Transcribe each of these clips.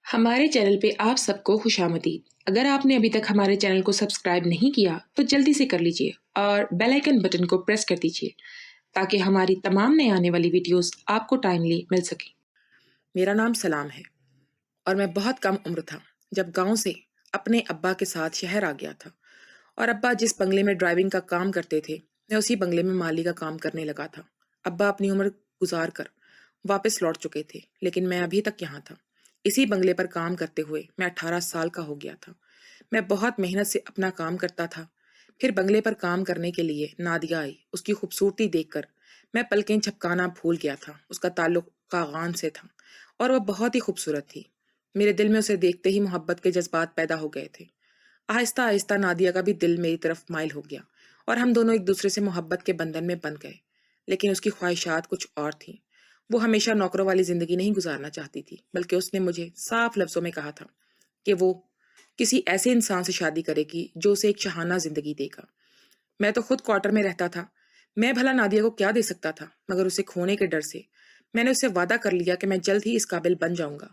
ہمارے چینل پہ آپ سب کو خوش آمدید۔ اگر آپ نے ابھی تک ہمارے چینل کو سبسکرائب نہیں کیا تو جلدی سے کر لیجئے اور بیل آئیکن بٹن کو پریس کر دیجئے تاکہ ہماری تمام نئے آنے والی ویڈیوز آپ کو ٹائملی مل سکیں۔ میرا نام سلام ہے اور میں بہت کم عمر تھا جب گاؤں سے اپنے ابا کے ساتھ شہر آ گیا تھا، اور ابا جس بنگلے میں ڈرائیونگ کا کام کرتے تھے میں اسی بنگلے میں مالی کا کام کرنے لگا تھا۔ ابا اپنی عمر گزار کر واپس لوٹ چکے تھے، لیکن میں ابھی تک یہاں تھا۔ اسی بنگلے پر کام کرتے ہوئے میں 18 سال کا ہو گیا تھا۔ میں بہت محنت سے اپنا کام کرتا تھا۔ پھر بنگلے پر کام کرنے کے لیے نادیہ آئی۔ اس کی خوبصورتی دیکھ کر میں پلکیں جھپکانا بھول گیا تھا۔ اس کا تعلق کاغان سے تھا اور وہ بہت ہی خوبصورت تھی۔ میرے دل میں اسے دیکھتے ہی محبت کے جذبات پیدا ہو گئے تھے۔ آہستہ آہستہ نادیہ کا بھی دل میری طرف مائل ہو گیا اور ہم دونوں ایک دوسرے سے محبت کے بندھن میں بندھ گئے۔ لیکن اس کی خواہشات کچھ اور تھیں۔ وہ ہمیشہ نوکروں والی زندگی نہیں گزارنا چاہتی تھی، بلکہ اس نے مجھے صاف لفظوں میں کہا تھا کہ وہ کسی ایسے انسان سے شادی کرے گی جو اسے ایک شاہانہ زندگی دے گا۔ میں تو خود کوارٹر میں رہتا تھا۔ میں بھلا نادیہ کو کیا دے سکتا تھا، مگر اسے کھونے کے ڈر سے میں نے اسے وعدہ کر لیا کہ میں جلد ہی اس قابل بن جاؤں گا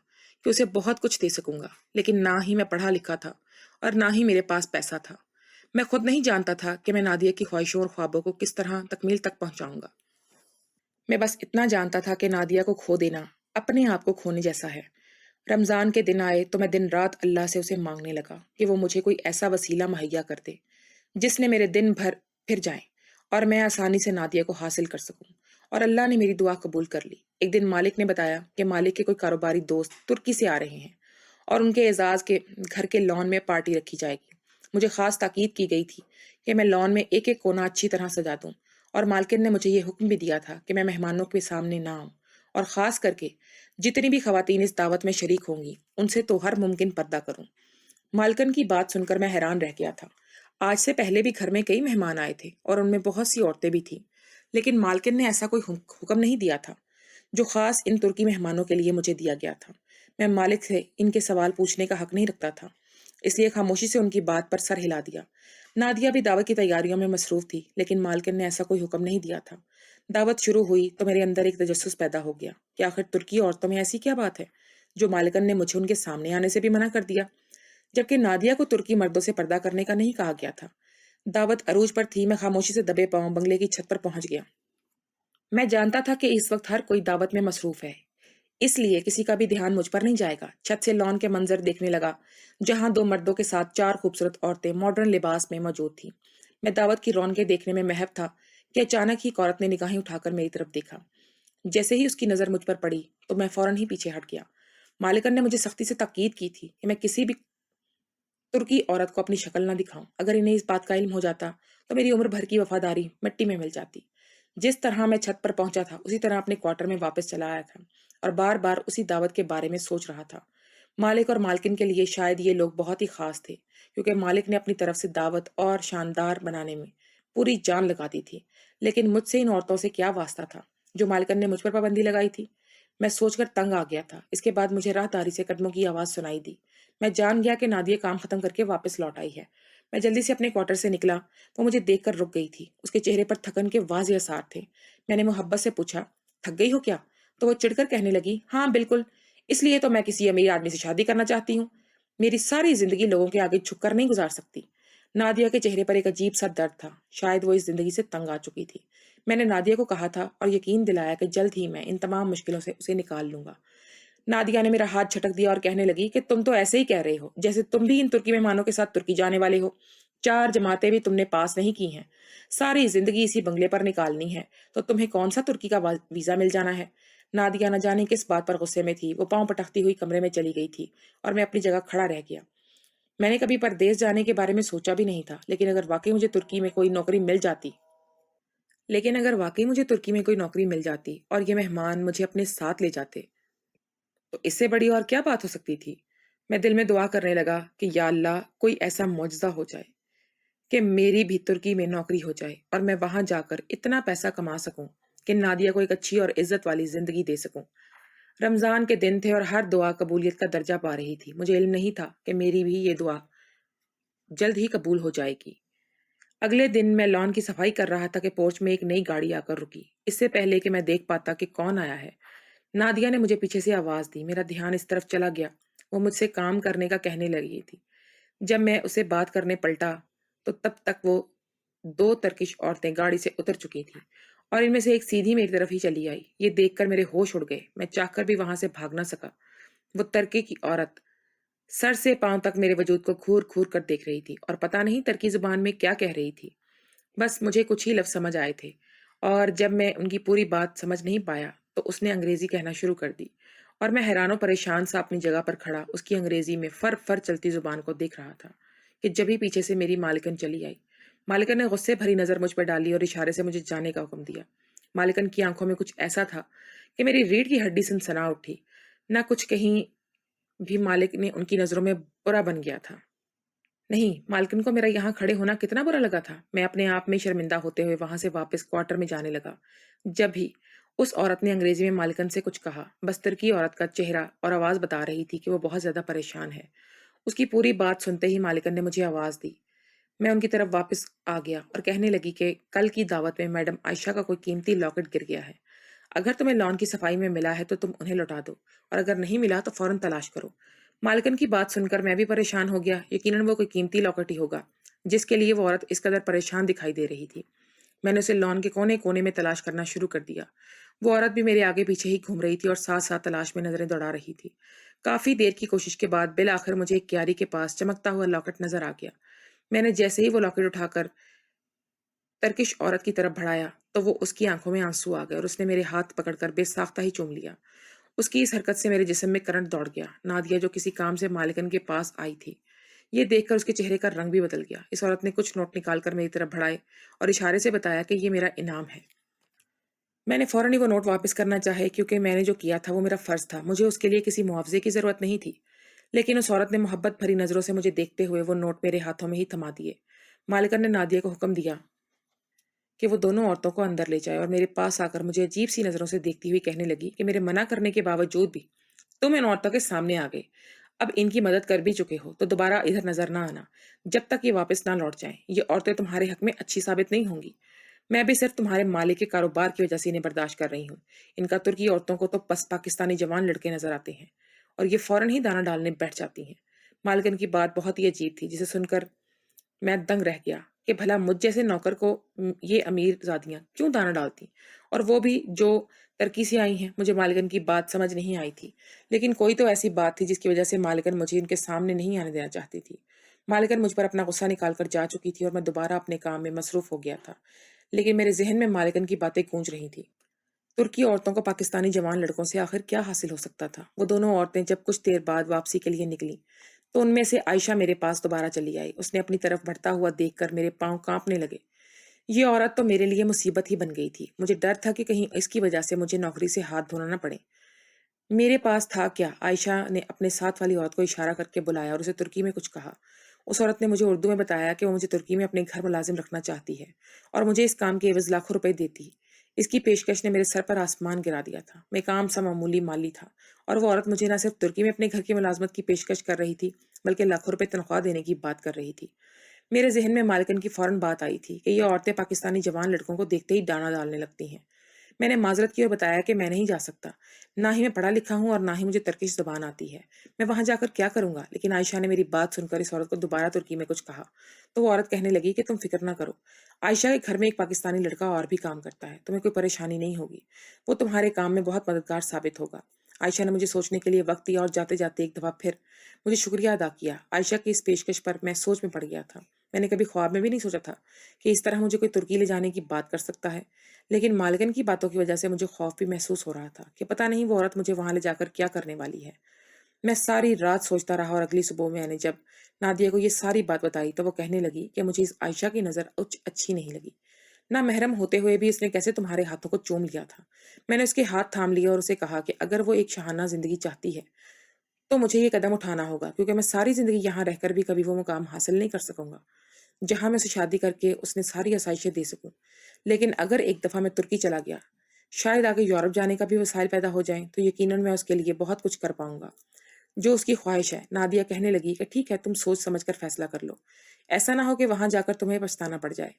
کہ اسے بہت کچھ دے سکوں گا۔ لیکن نہ ہی میں پڑھا لکھا تھا اور نہ ہی میرے پاس پیسہ تھا۔ میں خود نہیں جانتا تھا کہ میں نادیہ کی خواہشوں اور خوابوں کو کس طرح تکمیل تک پہنچاؤں گا۔ میں بس اتنا جانتا تھا کہ نادیہ کو کھو دینا اپنے آپ کو کھونے جیسا ہے۔ رمضان کے دن آئے تو میں دن رات اللہ سے اسے مانگنے لگا کہ وہ مجھے کوئی ایسا وسیلہ مہیا کر دے جس نے میرے دن بھر پھر جائیں اور میں آسانی سے نادیہ کو حاصل کر سکوں۔ اور اللہ نے میری دعا قبول کر لی۔ ایک دن مالک نے بتایا کہ مالک کے کوئی کاروباری دوست ترکی سے آ رہے ہیں اور ان کے اعزاز کے گھر کے لان میں پارٹی رکھی جائے گی۔ مجھے خاص تاکید کی گئی تھی کہ میں لان میں ایک ایک کونا اچھی طرح سجا دوں، اور مالکن نے مجھے یہ حکم بھی دیا تھا کہ میں مہمانوں کے سامنے نہ آؤں، اور خاص کر کے جتنی بھی خواتین اس دعوت میں شریک ہوں گی ان سے تو ہر ممکن پردہ کروں۔ مالکن کی بات سن کر میں حیران رہ گیا تھا۔ آج سے پہلے بھی گھر میں کئی مہمان آئے تھے اور ان میں بہت سی عورتیں بھی تھیں، لیکن مالکن نے ایسا کوئی حکم نہیں دیا تھا جو خاص ان ترکی مہمانوں کے لیے مجھے دیا گیا تھا۔ میں مالک سے ان کے سوال پوچھنے کا حق نہیں رکھتا تھا، اس لیے خاموشی سے ان کی بات پر سر ہلا دیا۔ نادیہ بھی دعوت کی تیاریوں میں مصروف تھی، لیکن مالکن نے ایسا کوئی حکم نہیں دیا تھا۔ دعوت شروع ہوئی تو میرے اندر ایک تجسس پیدا ہو گیا کہ آخر ترکی عورتوں میں ایسی کیا بات ہے جو مالکن نے مجھے ان کے سامنے آنے سے بھی منع کر دیا، جبکہ نادیہ کو ترکی مردوں سے پردہ کرنے کا نہیں کہا گیا تھا۔ دعوت عروج پر تھی۔ میں خاموشی سے دبے پاؤں بنگلے کی چھت پر پہنچ گیا۔ میں جانتا تھا کہ اس وقت ہر کوئی دعوت میں مصروف ہے، اس لیے کسی کا بھی دھیان مجھ پر نہیں جائے گا۔ چھت سے لان کے منظر دیکھنے لگا جہاں دو مردوں کے ساتھ چار خوبصورت عورتیں ماڈرن لباس میں موجود تھیں۔ میں دعوت کی رونقیں دیکھنے میں محو تھا کہ اچانک ہی ایک عورت نے نگاہیں اٹھا کر میری طرف دیکھا۔ جیسے ہی اس کی نظر مجھ پر پڑی تو میں فوراً ہی پیچھے ہٹ گیا۔ مالکن نے مجھے سختی سے تاکید کی تھی کہ میں کسی بھی ترکی عورت کو اپنی شکل نہ دکھاؤں۔ اگر انہیں اس بات کا علم ہو جاتا تو میری عمر بھر کی وفاداری مٹی میں مل جاتی۔ جس طرح میں چھت پر پہنچا تھا اسی طرح اپنے کوارٹر میں واپس چلا آیا تھا اور بار بار اسی دعوت کے بارے میں سوچ رہا تھا۔ مالک اور مالکن کے لیے شاید یہ لوگ بہت ہی خاص تھے، کیونکہ مالک نے اپنی طرف سے دعوت اور شاندار بنانے میں پوری جان لگا دی تھی، لیکن مجھ سے ان عورتوں سے کیا واسطہ تھا جو مالکن نے مجھ پر پابندی لگائی تھی؟ میں سوچ کر تنگ آ گیا تھا۔ اس کے بعد مجھے راہداری سے قدموں کی آواز سنائی دی۔ میں جان گیا کہ نادیہ کام ختم کر کے واپس لوٹ آئی ہے۔ میں جلدی سے اپنے کوارٹر سے نکلا۔ وہ مجھے دیکھ کر رک گئی تھی۔ اس کے چہرے پر تھکن کے واضح آثار تھے۔ میں نے محبت سے پوچھا، تھک گئی ہو کیا؟ تو وہ چڑھ کر کہنے لگی، ہاں بالکل، اس لیے تو میں کسی امیر آدمی سے شادی کرنا چاہتی ہوں۔ میری ساری زندگی لوگوں کے آگے جھک کر نہیں گزار سکتی۔ نادیہ کے چہرے پر ایک عجیب سا درد تھا، شاید وہ اس زندگی سے تنگ آ چکی تھی۔ میں نے نادیہ کو کہا تھا اور یقین دلایا کہ جلد ہی میں ان تمام مشکلوں سے اسے نکال لوں گا۔ نادیہ نے میرا ہاتھ جھٹک دیا اور کہنے لگی کہ تم تو ایسے ہی کہہ رہے ہو جیسے تم بھی ان ترکی مہمانوں کے ساتھ ترکی جانے والے ہو۔ 4 جماعتیں بھی تم نے پاس نہیں کی ہیں، ساری زندگی اسی بنگلے پر نکالنی ہے، تو تمہیں کون سا ترکی کا ویزا مل جانا ہے؟ نادیہ نہ جانے کس بات پر غصے میں تھی۔ وہ پاؤں پٹکتی ہوئی کمرے میں چلی گئی تھی اور میں اپنی جگہ کھڑا رہ گیا۔ میں نے کبھی پردیس جانے کے بارے میں سوچا بھی نہیں تھا، لیکن اگر واقعی مجھے ترکی میں کوئی نوکری مل جاتی اور یہ مہمان مجھے اپنے ساتھ لے جاتے تو اس سے بڑی اور کیا بات ہو سکتی تھی؟ میں دل میں دعا کرنے لگا کہ یا اللہ، کوئی ایسا معجزہ ہو جائے کہ میری بھی ترکی میں نوکری ہو جائے اور میں وہاں جا کر اتنا پیسہ کما سکوں کہ نادیہ کو ایک اچھی اور عزت والی زندگی دے سکوں۔ رمضان کے دن تھے اور ہر دعا قبولیت کا درجہ پا رہی تھی۔ مجھے علم نہیں تھا کہ میری بھی یہ دعا جلد ہی قبول ہو جائے گی۔ اگلے دن میں لان کی صفائی کر رہا تھا کہ پورچ میں ایک نئی گاڑی آ کر رکی۔ اس سے پہلے کہ میں دیکھ پاتا کہ کون آیا ہے، نادیہ نے مجھے پیچھے سے آواز دی۔ میرا دھیان اس طرف چلا گیا وہ مجھ سے کام کرنے کا کہنے لگی تھی۔ جب میں اسے بات کرنے پلٹا تو تب تک وہ 2 ترکش عورتیں گاڑی سے اتر چکی تھیں اور ان میں سے ایک سیدھی میری طرف ہی چلی آئی۔ یہ دیکھ کر میرے ہوش اڑ گئے۔ میں چاہ کر بھی وہاں سے بھاگ نہ سکا۔ وہ ترکی کی عورت سر سے پاؤں تک میرے وجود کو گھور گھور کر دیکھ رہی تھی اور پتہ نہیں ترکی زبان میں کیا کہہ رہی تھی۔ بس مجھے کچھ ہی لفظ سمجھ آئے تھے اور جب میں ان کی پوری بات سمجھ نہیں پایا تو اس نے انگریزی کہنا شروع کر دی اور میں حیران و پریشان سا اپنی جگہ پر کھڑا اس کی انگریزی میں فر فر چلتی زبان کو دیکھ رہا تھا کہ جب ہی پیچھے سے میری مالکن چلی آئی۔ مالکن نے غصے بھری نظر مجھ پر ڈالی اور اشارے سے مجھے جانے کا حکم دیا۔ مالکن کی آنکھوں میں کچھ ایسا تھا کہ میری ریڑھ کی ہڈی سنسنا اٹھی۔ نہ کچھ کہیں بھی مالک نے ان کی نظروں میں برا بن گیا تھا۔ نہیں، مالکن کو میرا یہاں کھڑے ہونا کتنا برا لگا تھا۔ میں اپنے آپ میں شرمندہ ہوتے ہوئے وہاں سے واپس کوارٹر میں جانے لگا جب ہی اس عورت نے انگریزی میں مالکن سے کچھ کہا۔ بس ترکی عورت کا چہرہ اور آواز بتا رہی تھی کہ وہ بہت زیادہ پریشان ہے۔ اس کی پوری بات سنتے ہی مالکن نے مجھے آواز دی۔ میں ان کی طرف واپس آ گیا اور کہنے لگی کہ کل کی دعوت میں میڈم عائشہ کا کوئی قیمتی لاکٹ گر گیا ہے۔ اگر تمہیں لان کی صفائی میں ملا ہے تو تم انہیں لوٹا دو اور اگر نہیں ملا تو فوراً تلاش کرو۔ مالکن کی بات سن کر میں بھی پریشان ہو گیا۔ یقیناً وہ کوئی قیمتی لاکٹ ہی ہوگا جس کے لیے وہ عورت اس قدر پریشان دکھائی دے رہی تھی۔ میں نے اسے لان کے کونے کونے میں تلاش کرنا شروع کر دیا۔ وہ عورت بھی میرے آگے پیچھے ہی گھوم رہی تھی اور ساتھ ساتھ تلاش میں نظریں دوڑا رہی تھی۔ کافی دیر کی کوشش کے بعد بالآخر مجھے ایک کیاری کے پاس چمکتا ہوا لاکٹ نظر آ گیا۔ میں نے جیسے ہی وہ لاکٹ اٹھا کر ترکش عورت کی طرف بڑھایا تو وہ اس کی آنکھوں میں آنسو آ گئے اور اس نے میرے ہاتھ پکڑ کر بے ساختہ ہی چوم لیا۔ اس کی اس حرکت سے میرے جسم میں کرنٹ دوڑ گیا۔ نادیہ جو کسی کام سے مالکن کے پاس آئی تھی، یہ دیکھ کر اس کے چہرے کا رنگ بھی بدل گیا۔ اس عورت نے کچھ نوٹ نکال کر میری طرف بڑھائے اور اشارے سے بتایا کہ یہ میرا انعام ہے۔ میں نے فوراً ہی وہ نوٹ واپس کرنا چاہے کیونکہ میں نے جو کیا تھا وہ میرا فرض تھا۔ مجھے اس کے لیے کسی معاوضے کی ضرورت نہیں تھی، لیکن اس عورت نے محبت بھری نظروں سے مجھے دیکھتے ہوئے وہ نوٹ میرے ہاتھوں میں ہی تھما دیے۔ مالکن نے نادیہ کو حکم دیا کہ وہ دونوں عورتوں کو اندر لے جائے اور میرے پاس آ کر مجھے عجیب سی نظروں سے دیکھتی ہوئی کہنے لگی کہ میرے منع کرنے کے باوجود بھی تم ان عورتوں کے سامنے آ گئے۔ اب ان کی مدد کر بھی چکے ہو تو دوبارہ ادھر نظر نہ آنا جب تک یہ واپس نہ لوٹ جائیں۔ یہ عورتیں تمہارے حق میں اچھی ثابت نہیں ہوں گی۔ میں بھی صرف تمہارے مالک کے کاروبار کی وجہ سے انہیں برداشت کر رہی ہوں۔ ان کا ترکی عورتوں کو تو بس پاکستانی جوان لڑکے نظر آتے ہیں اور یہ فوراً ہی دانا ڈالنے بیٹھ جاتی ہیں۔ مالکن کی بات بہت ہی عجیب تھی جسے سن کر میں دنگ رہ گیا کہ بھلا مجھ جیسے نوکر کو یہ امیر زادیاں کیوں دانا ڈالتی، اور وہ بھی جو ترکی سے آئی ہیں۔ مجھے مالکن کی بات سمجھ نہیں آئی تھی، لیکن کوئی تو ایسی بات تھی جس کی وجہ سے مالکن مجھے ان کے سامنے نہیں آنے دینا چاہتی تھی۔ مالکن مجھ پر اپنا غصہ نکال کر جا چکی تھی اور میں دوبارہ اپنے کام میں مصروف ہو گیا تھا، لیکن میرے ذہن میں مالکن کی باتیں گونج رہی تھی۔ ترکی عورتوں کو پاکستانی جوان لڑکوں سے آخر کیا حاصل ہو سکتا تھا؟ وہ دونوں عورتیں جب کچھ دیر بعد واپسی کے لیے نکلی تو ان میں سے عائشہ میرے پاس دوبارہ چلی آئی۔ اس نے اپنی طرف بڑھتا ہوا دیکھ کر میرے پاؤں کانپنے لگے۔ یہ عورت تو میرے لیے مصیبت ہی بن گئی تھی۔ مجھے ڈر تھا کہ کہیں اس کی وجہ سے مجھے نوکری سے ہاتھ دھونا نہ پڑے۔ میرے پاس تھا کیا؟ عائشہ نے اپنے ساتھ والی عورت کو اشارہ کر کے بلایا اور اسے ترکی میں کچھ کہا۔ اس عورت نے مجھے اردو میں بتایا کہ وہ مجھے ترکی میں اپنے گھر ملازم رکھنا چاہتی ہے اور مجھے اس کام کے عوض لاکھوں روپے دیتی۔ اس کی پیشکش نے میرے سر پر آسمان گرا دیا تھا۔ میں کام سا معمولی مالی تھا اور وہ عورت مجھے نہ صرف ترکی میں اپنے گھر کی ملازمت کی پیشکش کر رہی تھی بلکہ لاکھوں روپے تنخواہ دینے کی بات کر رہی تھی۔ میرے ذہن میں مالکن کی فوراً بات آئی تھی کہ یہ عورتیں پاکستانی جوان لڑکوں کو دیکھتے ہی ڈانا ڈالنے لگتی ہیں۔ میں نے معذرت کی اور بتایا کہ میں نہیں جا سکتا، نہ ہی میں پڑھا لکھا ہوں اور نہ ہی مجھے ترکش زبان آتی ہے۔ میں وہاں جا کر کیا کروں گا؟ لیکن عائشہ نے میری بات سن کر اس عورت کو دوبارہ ترکی میں کچھ کہا تو وہ عورت کہنے لگی کہ تم فکر نہ کرو، عائشہ کے گھر میں ایک پاکستانی لڑکا اور بھی کام کرتا ہے، تمہیں کوئی پریشانی نہیں ہوگی، وہ تمہارے کام میں بہت مددگار ثابت ہوگا۔ عائشہ نے مجھے سوچنے کے لیے وقت دیا اور جاتے جاتے ایک دفعہ پھر مجھے شکریہ ادا کیا۔ عائشہ کی اس پیشکش پر میں سوچ میں پڑ گیا تھا۔ میں نے کبھی خواب میں بھی نہیں سوچا تھا کہ اس طرح مجھے کوئی ترکی لے جانے کی بات کر سکتا ہے، لیکن مالکن کی باتوں کی وجہ سے مجھے خوف بھی محسوس ہو رہا تھا کہ پتہ نہیں وہ عورت مجھے وہاں لے جا کر کیا کرنے والی ہے۔ میں ساری رات سوچتا رہا اور اگلی صبح میں نے جب نادیہ کو یہ ساری بات بتائی تو وہ کہنے لگی کہ مجھے اس عائشہ کی نظر اچھی نہیں لگی۔ نہ محرم ہوتے ہوئے بھی اس نے کیسے تمہارے ہاتھوں کو چوم لیا تھا؟ میں نے اس کے ہاتھ تھام لیا اور اسے کہا کہ اگر وہ ایک شاہانہ زندگی چاہتی ہے تو مجھے یہ قدم اٹھانا ہوگا، کیونکہ میں ساری زندگی یہاں رہ کر بھی کبھی وہ مقام حاصل نہیں کر سکوں گا جہاں میں اسے شادی کر کے اس نے ساری آسائشیں دے سکوں۔ لیکن اگر ایک دفعہ میں ترکی چلا گیا، شاید آگے یورپ جانے کا بھی وسائل پیدا ہو جائیں، تو یقیناً میں اس کے لیے بہت کچھ کر پاؤں گا جو اس کی خواہش ہے۔ نادیہ کہنے لگی کہ ٹھیک ہے، تم سوچ سمجھ کر فیصلہ کر لو، ایسا نہ ہو کہ وہاں جا کر تمہیں پچھتانا پڑ جائے۔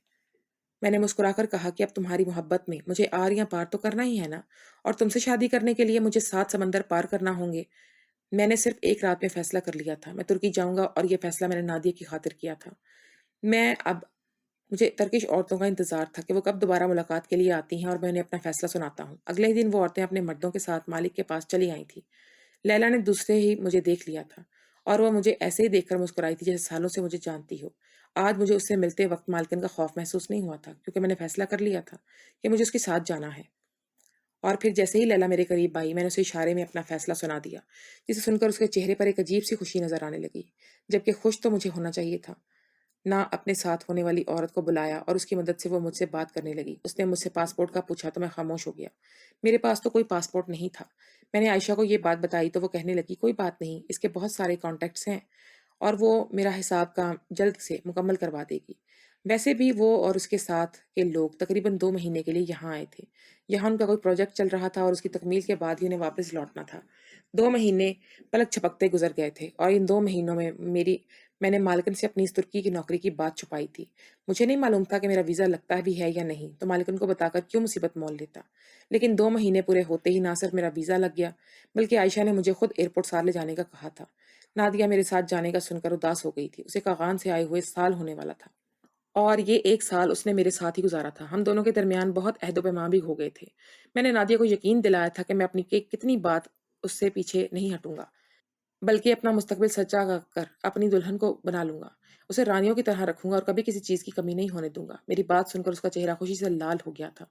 میں نے مسکرا کر کہا کہ اب تمہاری محبت میں مجھے آر یا پار تو کرنا ہی ہے نا، اور تم سے شادی کرنے کے لیے مجھے 7 سمندر پار کرنا ہوں گے میں نے صرف ایک رات میں فیصلہ کر لیا تھا، میں ترکی جاؤں گا، اور یہ فیصلہ میں نے نادیہ کی خاطر کیا تھا۔ میں اب مجھے ترکش عورتوں کا انتظار تھا کہ وہ کب دوبارہ ملاقات کے لیے آتی ہیں اور میں انہیں اپنا فیصلہ سناتا ہوں۔ اگلے ہی دن وہ عورتیں اپنے مردوں کے ساتھ مالک کے پاس چلی آئی تھیں۔ لیلا نے دوسرے ہی مجھے دیکھ لیا تھا، اور وہ مجھے ایسے ہی دیکھ کر مسکرائی تھی جیسے سالوں سے مجھے جانتی ہو۔ آج مجھے اس سے ملتے وقت مالکن کا خوف محسوس نہیں ہوا تھا، کیونکہ میں نے فیصلہ کر لیا تھا کہ مجھے اس کے ساتھ جانا ہے۔ اور پھر جیسے ہی لیلا میرے قریب آئی، میں نے اسے اشارے میں اپنا فیصلہ سنا دیا، جسے سن کر اس کے چہرے پر ایک عجیب سی خوشی نظر آنے لگی، جبکہ خوش تو مجھے ہونا چاہیے تھا۔ نہ اپنے ساتھ ہونے والی عورت کو بلایا، اور اس کی مدد سے وہ مجھ سے بات کرنے لگی۔ اس نے مجھ سے پاسپورٹ کا پوچھا تو میں خاموش ہو گیا۔ میرے پاس تو کوئی پاسپورٹ نہیں تھا۔ میں نے عائشہ کو یہ بات بتائی تو وہ کہنے لگی، کوئی بات نہیں، اس کے بہت سارے کانٹیکٹس ہیں اور وہ میرا حساب کام جلد سے مکمل کروا دے گی۔ ویسے بھی وہ اور اس کے ساتھ کے لوگ تقریباً 2 مہینے کے لیے یہاں آئے تھے۔ یہاں ان کا کوئی پروجیکٹ چل رہا تھا اور اس کی تکمیل کے بعد ہی انہیں واپس لوٹنا تھا۔ 2 مہینے پلک چھپکتے گزر گئے تھے، اور ان 2 مہینوں میں میں نے مالکن سے اپنی اس ترکی کی نوکری کی بات چھپائی تھی۔ مجھے نہیں معلوم تھا کہ میرا ویزا لگتا بھی ہے یا نہیں، تو مالکن کو بتا کر کیوں مصیبت مول لیتا۔ لیکن 2 مہینے پورے ہوتے ہی نہ صرف میرا ویزا لگ گیا، بلکہ عائشہ نے مجھے خود ایئرپورٹ سار لے جانے کا کہا تھا۔ نادیہ میرے ساتھ جانے کا سن کر اداس ہو گئی تھی۔ اسے کاغان سے آئے ہوئے سال ہونے والا تھا، اور یہ 1 سال اس نے میرے ساتھ ہی گزارا تھا۔ ہم دونوں کے درمیان بہت عہد و پیمان بھی ہو گئے تھے۔ میں نے نادیہ کو یقین دلایا تھا کہ میں اپنی کتنی بات اس سے پیچھے نہیں ہٹوں گا، بلکہ اپنا مستقبل سچا کر اپنی دلہن کو بنا لوں گا، اسے رانیوں کی طرح رکھوں گا اور کبھی کسی چیز کی کمی نہیں ہونے دوں گا۔ میری بات سن کر اس کا چہرہ خوشی سے لال ہو گیا تھا۔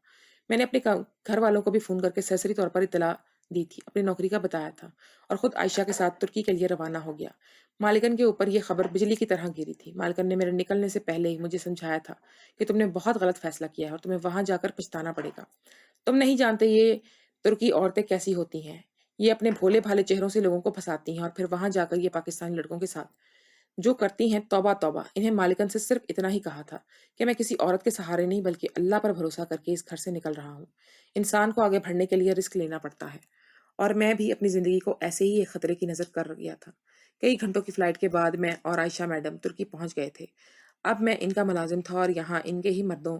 میں نے اپنے گھر والوں کو بھی فون کر کے سرسری طور پر اطلاع دی تھی، اپنی نوکری کا بتایا تھا، اور خود عائشہ کے ساتھ ترکی کے لیے روانہ ہو گیا۔ مالکن کے اوپر یہ خبر بجلی کی طرح گری تھی۔ مالکن نے میرے نکلنے سے پہلے ہی مجھے سمجھایا تھا کہ تم نے بہت غلط فیصلہ کیا ہے اور تمہیں وہاں جا کر پچھتانا پڑے گا۔ تم نہیں جانتے یہ ترکی عورتیں کیسی ہوتی ہیں۔ یہ اپنے بھولے بھالے چہروں سے لوگوں کو پھنساتی ہیں، اور پھر وہاں جا کر یہ پاکستانی لڑکوں کے ساتھ جو کرتی ہیں، توبہ توبہ۔ انہیں مالکن سے صرف اتنا ہی کہا تھا کہ میں کسی عورت کے سہارے نہیں بلکہ اللہ پر بھروسہ کر کے اس گھر سے نکل رہا ہوں۔ انسان کو آگے بڑھنے کے لیے رسک لینا پڑتا ہے، اور میں بھی اپنی زندگی کو ایسے ہی ایک خطرے کی نظر کر گیا تھا۔ کئی گھنٹوں کی فلائٹ کے بعد میں اور عائشہ میڈم ترکی پہنچ گئے تھے۔ اب میں ان کا ملازم تھا اور یہاں ان کے ہی مردوں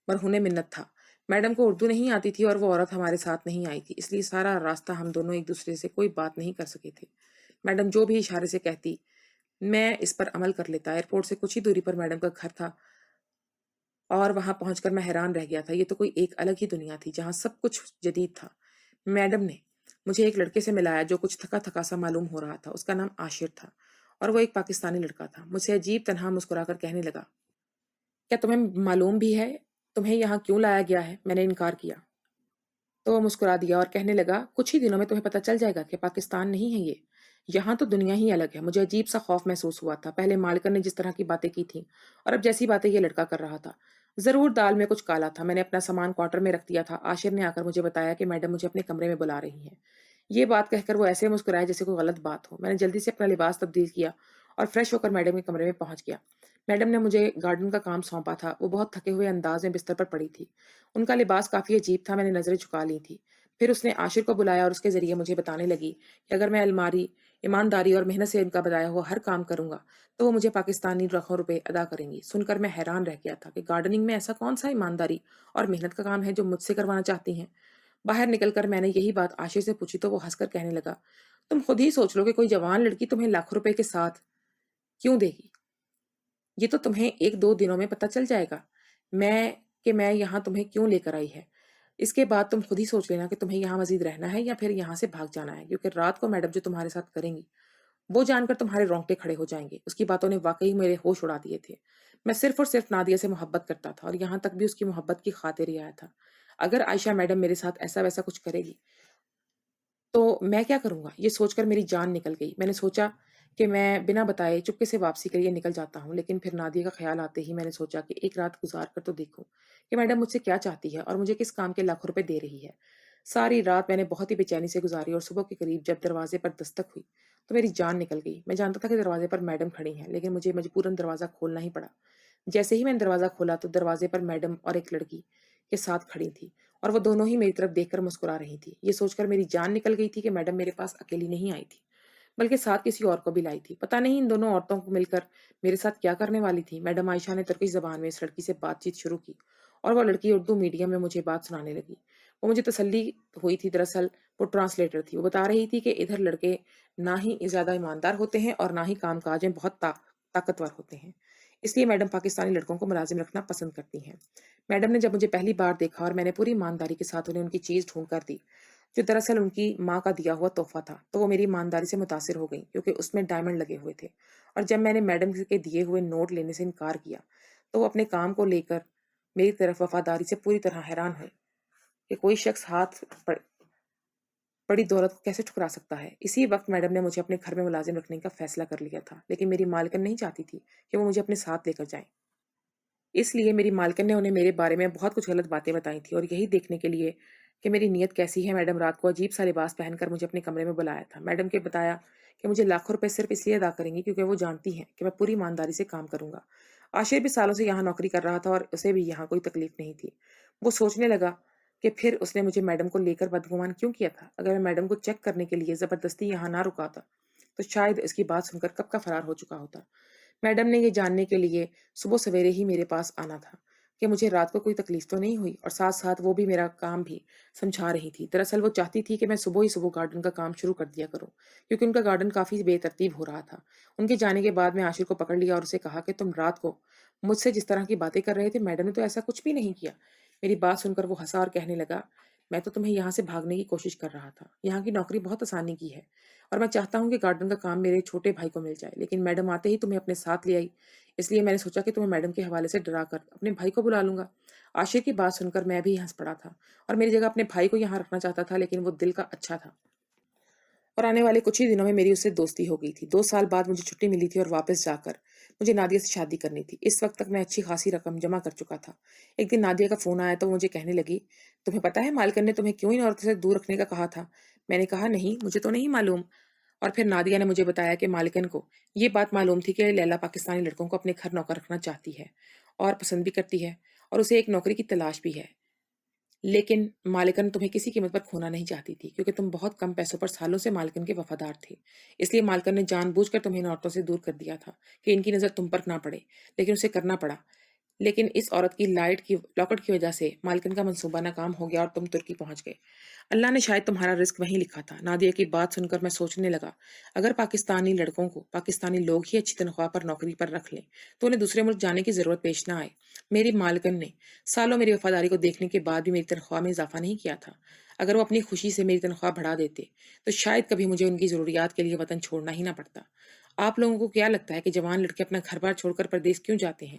مرہون منت تھا۔ میڈم کو اردو نہیں آتی تھی اور وہ عورت ہمارے ساتھ نہیں آئی تھی، اس لیے سارا راستہ ہم دونوں ایک دوسرے سے کوئی بات نہیں کر سکے تھے۔ میڈم جو بھی اشارے سے کہتی میں اس پر عمل کر لیتا۔ ایئرپورٹ سے کچھ ہی دوری پر میڈم کا گھر تھا، اور وہاں پہنچ کر میں حیران رہ گیا تھا۔ یہ تو کوئی ایک الگ ہی دنیا تھی جہاں سب کچھ جدید تھا۔ میڈم نے مجھے ایک لڑکے سے ملایا جو کچھ تھکا تھکا سا معلوم ہو رہا تھا۔ اس کا نام عاشر تھا، اور وہ ایک پاکستانی لڑکا تھا۔ مجھ سے عجیب تنہا مسکرا کر کہنے لگا، کیا تمہیں معلوم بھی ہے تمہیں یہاں کیوں لایا گیا ہے؟ میں نے انکار کیا تو وہ مسکرا دیا اور کہنے لگا، کچھ ہی دنوں میں تمہیں پتہ چل جائے گا کہ پاکستان نہیں ہے یہ، یہاں تو دنیا ہی الگ ہے۔ مجھے عجیب سا خوف محسوس ہوا تھا، پہلے مالکن نے جس طرح کی باتیں کی تھیں، اور اب جیسی باتیں یہ لڑکا کر رہا تھا۔ ضرور دال میں کچھ کالا تھا۔ میں نے اپنا سامان کوارٹر میں رکھ دیا تھا۔ عاشر نے آ کر مجھے بتایا کہ میڈم مجھے اپنے کمرے میں بلا رہی ہیں۔ یہ بات کہہ کر وہ ایسے مسکرائے جیسے کوئی غلط بات ہو۔ میں نے جلدی سے اپنا لباس تبدیل کیا اور فریش ہو کر میڈم کے کمرے میں پہنچ گیا۔ میڈم نے مجھے گارڈن کا کام سونپا تھا۔ وہ بہت تھکے ہوئے انداز میں بستر پر پڑی تھی۔ ان کا لباس کافی عجیب تھا، میں نے نظریں جھکا لی تھی۔ پھر اس نے عاشر کو بلایا اور اس کے ذریعے مجھے بتانے لگی کہ اگر میں ایمانداری اور محنت سے ان کا بتایا ہوا ہر کام کروں گا تو وہ مجھے پاکستانی لاکھوں روپے ادا کریں گی۔ سن کر میں حیران رہ گیا تھا کہ گارڈننگ میں ایسا کون سا ایمانداری اور محنت کا کام ہے جو مجھ سے کروانا چاہتی ہیں۔ باہر نکل کر میں نے یہی بات عاشر سے پوچھی تو وہ ہنس کر کہنے لگا، تم خود ہی سوچ لو کہ کوئی جوان لڑکی تمہیں لاکھ روپے کے ساتھ کیوں دے گی؟ یہ تو تمہیں 1-2 دنوں میں پتہ چل جائے گا میں یہاں تمہیں کیوں لے کر آئی ہے۔ اس کے بعد تم خود ہی سوچ لینا کہ تمہیں یہاں مزید رہنا ہے یا پھر یہاں سے بھاگ جانا ہے، کیونکہ رات کو میڈم جو تمہارے ساتھ کریں گی وہ جان کر تمہارے رونگٹے کھڑے ہو جائیں گے۔ اس کی باتوں نے واقعی میرے ہوش اڑا دیے تھے۔ میں صرف اور صرف نادیہ سے محبت کرتا تھا، اور یہاں تک بھی اس کی محبت کی خاطر ہی آیا تھا۔ اگر عائشہ میڈم میرے ساتھ ایسا ویسا کچھ کرے گی تو میں کیا کروں گا؟ یہ سوچ کر میری جان نکل گئی۔ میں نے سوچا کہ میں بنا بتائے چپکے سے واپسی کے لیے نکل جاتا ہوں، لیکن پھر نادیہ کا خیال آتے ہی میں نے سوچا کہ ایک رات گزار کر تو دیکھوں کہ میڈم مجھ سے کیا چاہتی ہے اور مجھے کس کام کے لاکھوں روپے دے رہی ہے۔ ساری رات میں نے بہت ہی بے چینی سے گزاری، اور صبح کے قریب جب دروازے پر دستک ہوئی تو میری جان نکل گئی۔ میں جانتا تھا کہ دروازے پر میڈم کھڑی ہیں، لیکن مجھے مجبوراً دروازہ کھولنا ہی پڑا۔ جیسے ہی میں نے دروازہ کھولا تو دروازے پر میڈم اور ایک لڑکی کے ساتھ کھڑی تھی، اور وہ دونوں ہی میری طرف دیکھ کر مسکرا رہی تھی۔ یہ سوچ کر میری جان نکل گئی تھی کہ میڈم میرے پاس اکیلی نہیں آئی تھی، بلکہ ساتھ کسی اور کو بھی لائی تھی۔ پتہ نہیں ان دونوں عورتوں کو مل کر میرے ساتھ کیا کرنے والی تھی۔ میڈم عائشہ نے ترکی زبان میں اس لڑکی سے بات چیت شروع کی، اور وہ لڑکی اردو میڈیم میں مجھے بات سنانے لگی۔ وہ مجھے تسلی ہوئی تھی، دراصل وہ ٹرانسلیٹر تھی۔ وہ بتا رہی تھی کہ ادھر لڑکے نہ ہی زیادہ ایماندار ہوتے ہیں اور نہ ہی کام کاج میں بہت طاقتور ہوتے ہیں، اس لیے میڈم پاکستانی لڑکوں کو ملازم رکھنا پسند کرتی ہیں۔ میڈم نے جب مجھے پہلی بار دیکھا اور میں نے پوری ایمانداری کے ساتھ انہیں ان کی چیز ڈھونڈ کر دی، جو دراصل ان کی ماں کا دیا ہوا تحفہ تھا، تو وہ میری ایمانداری سے متاثر ہو گئی کیونکہ اس میں ڈائمنڈ لگے ہوئے تھے۔ اور جب میں نے میڈم کے دیے ہوئے نوٹ لینے سے انکار کیا تو وہ اپنے کام کو لے کر میری طرف وفاداری سے پوری طرح حیران ہوئی کہ کوئی شخص بڑی دولت کو کیسے ٹھکرا سکتا ہے۔ اسی وقت میڈم نے مجھے اپنے گھر میں ملازم رکھنے کا فیصلہ کر لیا تھا، لیکن میری مالکن نہیں چاہتی تھی کہ وہ مجھے اپنے ساتھ لے کر جائیں۔ اس لیے میری مالکن نے انہیں میرے بارے میں بہت کچھ غلط باتیں بتائی تھی، اور یہی دیکھنے کے لیے کہ میری نیت کیسی ہے، میڈم رات کو عجیب سا لباس پہن کر مجھے اپنے کمرے میں بلایا تھا۔ میڈم کے بتایا کہ مجھے لاکھوں روپے صرف اس لیے ادا کریں گی کیونکہ وہ جانتی ہیں کہ میں پوری ایمانداری سے کام کروں گا۔ عاشر بھی سالوں سے یہاں نوکری کر رہا تھا اور اسے بھی یہاں کوئی تکلیف نہیں تھی۔ وہ سوچنے لگا کہ پھر اس نے مجھے میڈم کو لے کر بدگمان کیوں کیا تھا۔ اگر میں میڈم کو چیک کرنے کے لیے زبردستی یہاں نہ رکاتا تو شاید اس کی بات سن کر کب کا فرار ہو چکا ہوتا۔ میڈم نے یہ جاننے کے لیے صبح سویرے ہی میرے پاس آنا تھا کہ مجھے رات کو کوئی تکلیف تو نہیں ہوئی، اور ساتھ ساتھ وہ بھی میرا کام بھی سمجھا رہی تھی۔ دراصل وہ چاہتی تھی کہ میں صبح ہی صبح گارڈن کا کام شروع کر دیا کروں کیونکہ ان کا گارڈن کافی بے ترتیب ہو رہا تھا۔ ان کے جانے کے بعد میں عاشر کو پکڑ لیا اور اسے کہا کہ تم رات کو مجھ سے جس طرح کی باتیں کر رہے تھے، میڈم نے تو ایسا کچھ بھی نہیں کیا۔ میری بات سن کر وہ ہنسا اور کہنے لگا، میں تو تمہیں یہاں سے بھاگنے کی کوشش کر رہا تھا۔ یہاں کی نوکری بہت آسانی کی ہے اور میں چاہتا ہوں کہ گارڈن کا کام میرے چھوٹے بھائی کو مل جائے، لیکن میڈم آتے ہی تمہیں اپنے ساتھ لے آئی، اس لیے میں نے سوچا کہ تمہیں میڈم کے حوالے سے ڈرا کر اپنے بھائی کو بلا لوں گا۔ عاشر کی بات سن کر میں بھی ہنس پڑا تھا اور میری جگہ اپنے بھائی کو یہاں رکھنا چاہتا تھا، لیکن وہ دل کا اچھا تھا اور آنے والے کچھ ہی دنوں میں میری اس سے دوستی ہو گئی تھی۔ 2 سال بعد مجھے چھٹی ملی تھی اور واپس جا کر مجھے نادیہ سے شادی کرنی تھی۔ اس وقت تک میں اچھی خاصی رقم جمع کر چکا تھا۔ ایک دن نادیہ کا فون آیا تو وہ مجھے کہنے لگی، تمہیں پتا ہے مالکن نے تمہیں کیوں ان عورتوں سے دور رکھنے کا کہا تھا؟ میں نے کہا، نہیں، مجھے تو نہیں معلوم۔ اور پھر نادیہ نے مجھے بتایا کہ مالکن کو یہ بات معلوم تھی کہ لیلا پاکستانی لڑکوں کو اپنے گھر نوکر رکھنا چاہتی ہے اور پسند بھی کرتی ہے اور اسے ایک نوکری کی تلاش بھی ہے، لیکن مالکن تمہیں کسی قیمت پر کھونا نہیں چاہتی تھی کیونکہ تم بہت کم پیسوں پر سالوں سے مالکن کے وفادار تھے۔ اس لیے مالکن نے جان بوجھ کر تمہیں ان عورتوں سے دور کر دیا تھا کہ ان کی نظر تم پر نہ پڑے، لیکن اسے کرنا پڑا۔ لیکن اس عورت کی لاکٹ کی وجہ سے مالکن کا منصوبہ ناکام ہو گیا اور تم ترکی پہنچ گئے۔ اللہ نے شاید تمہارا رزق وہیں لکھا تھا۔ نادیہ کی بات سن کر میں سوچنے لگا، اگر پاکستانی لڑکوں کو پاکستانی لوگ ہی اچھی تنخواہ پر نوکری پر رکھ لیں تو انہیں دوسرے ملک جانے کی ضرورت پیش نہ آئے۔ میری مالکن نے سالوں میری وفاداری کو دیکھنے کے بعد بھی میری تنخواہ میں اضافہ نہیں کیا تھا۔ اگر وہ اپنی خوشی سے میری تنخواہ بڑھا دیتے تو شاید کبھی مجھے ان کی ضروریات کے لیے وطن چھوڑنا ہی نہ پڑتا۔ آپ لوگوں کو کیا لگتا ہے کہ جوان لڑکے اپنا گھر بار چھوڑ کر پردیس کیوں جاتے ہیں؟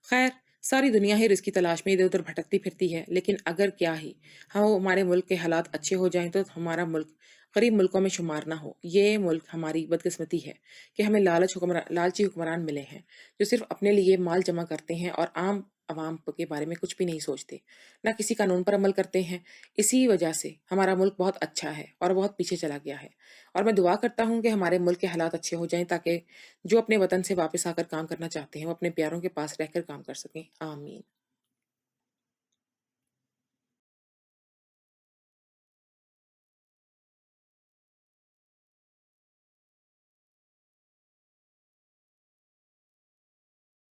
خیر، ساری دنیا ہی رزق کی تلاش میں ادھر ادھر بھٹکتی پھرتی ہے، لیکن اگر کیا ہی ہمارے ملک کے حالات اچھے ہو جائیں تو ہمارا ملک غریب ملکوں میں شمار نہ ہو۔ یہ ملک ہماری بدقسمتی ہے کہ ہمیں لالچی حکمران ملے ہیں جو صرف اپنے لیے مال جمع کرتے ہیں اور عام عوام کے بارے میں کچھ بھی نہیں سوچتے، نہ کسی قانون پر عمل کرتے ہیں۔ اسی وجہ سے ہمارا ملک بہت اچھا ہے اور بہت پیچھے چلا گیا ہے، اور میں دعا کرتا ہوں کہ ہمارے ملک کے حالات اچھے ہو جائیں تاکہ جو اپنے وطن سے واپس آ کر کام کرنا چاہتے ہیں وہ اپنے پیاروں کے پاس رہ کر کام کر سکیں۔ آمین۔